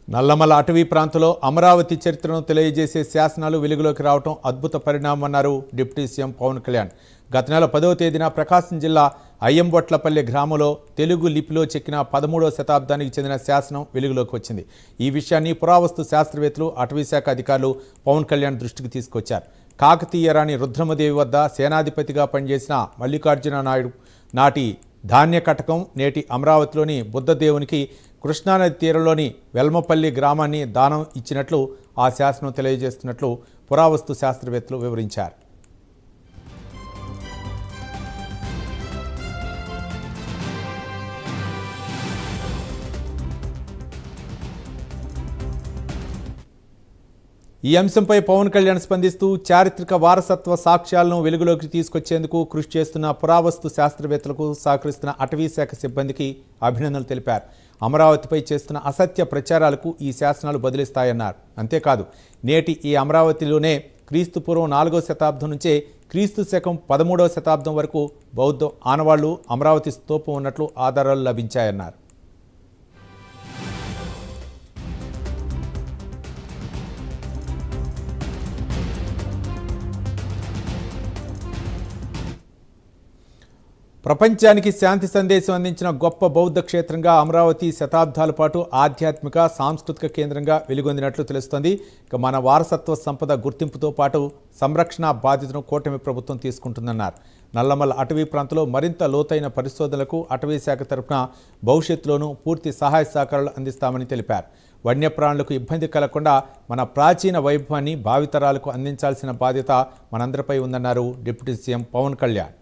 నల్లమల అటవీ ప్రాంతంలో అమరావతి చరిత్రను తెలియజేసే శాసనాలు వెలుగులోకి రావడం అద్భుత పరిణామమన్నారు డిప్యూటీ సీఎం పవన్ కళ్యాణ్. గత నెల 10వ తేదీన ప్రకాశం జిల్లా అయ్యంబొట్లపల్లి గ్రామంలో తెలుగు లిపిలో చెక్కిన 13వ శతాబ్దానికి చెందిన శాసనం వెలుగులోకి వచ్చింది. ఈ విషయాన్ని పురావస్తు శాస్త్రవేత్తలు, అటవీశాఖ అధికారులు పవన్ కళ్యాణ్ దృష్టికి తీసుకొచ్చారు. కాకతీయ రాణి రుద్రమదేవి వద్ద సేనాధిపతిగా పనిచేసిన మల్లికార్జున నాయుడు నాటి ధాన్య కటకం నేటి అమరావతిలోని బుద్ధదేవునికి కృష్ణానది తీరంలోని వెల్మపల్లి గ్రామాన్ని దానం ఇచ్చినట్లు ఆ శాసనం తెలియజేస్తున్నట్లు పురావస్తు శాస్త్రవేత్తలు వివరించారు. ఈ అంశంపై పవన్ కళ్యాణ్ స్పందిస్తూ చారిత్రక వారసత్వ సాక్ష్యాలను వెలుగులోకి తీసుకొచ్చేందుకు కృషి చేస్తున్న పురావస్తు శాస్త్రవేత్తలకు సహకరిస్తున్న అటవీశాఖ సిబ్బందికి అభినందనలు తెలిపారు. అమరావతిపై చేస్తున్న అసత్య ప్రచారాలకు ఈ శాసనాలు బదిలిస్తాయన్నారు. అంతేకాదు, నేటి ఈ అమరావతిలోనే క్రీస్తుపూర్వం 4వ శతాబ్దం నుంచే క్రీస్తు శకం 13వ శతాబ్దం వరకు బౌద్ధ ఆనవాళ్లు, అమరావతి స్తూపం ఉన్నట్లు ఆధారాలు లభించాయన్నారు. ప్రపంచానికి శాంతి సందేశం అందించిన గొప్ప బౌద్ధ క్షేత్రంగా అమరావతి శతాబ్దాల పాటు ఆధ్యాత్మిక, సాంస్కృతిక కేంద్రంగా వెలుగొందినట్లు తెలుస్తోంది. ఇక మన వారసత్వ సంపద గుర్తింపుతో పాటు సంరక్షణ బాధ్యతను కూటమి ప్రభుత్వం తీసుకుంటుందన్నారు. నల్లమల అటవీ ప్రాంతంలో మరింత లోతైన పరిశోధనలకు అటవీశాఖ తరఫున భవిష్యత్తులోనూ పూర్తి సహాయ సహకారాలు అందిస్తామని తెలిపారు. వన్యప్రాణులకు ఇబ్బంది కలగకుండా మన ప్రాచీన వైభవాన్ని భావితరాలకు అందించాల్సిన బాధ్యత మనందరిపై ఉందన్నారు డిప్యూటీ సీఎం పవన్ కళ్యాణ్.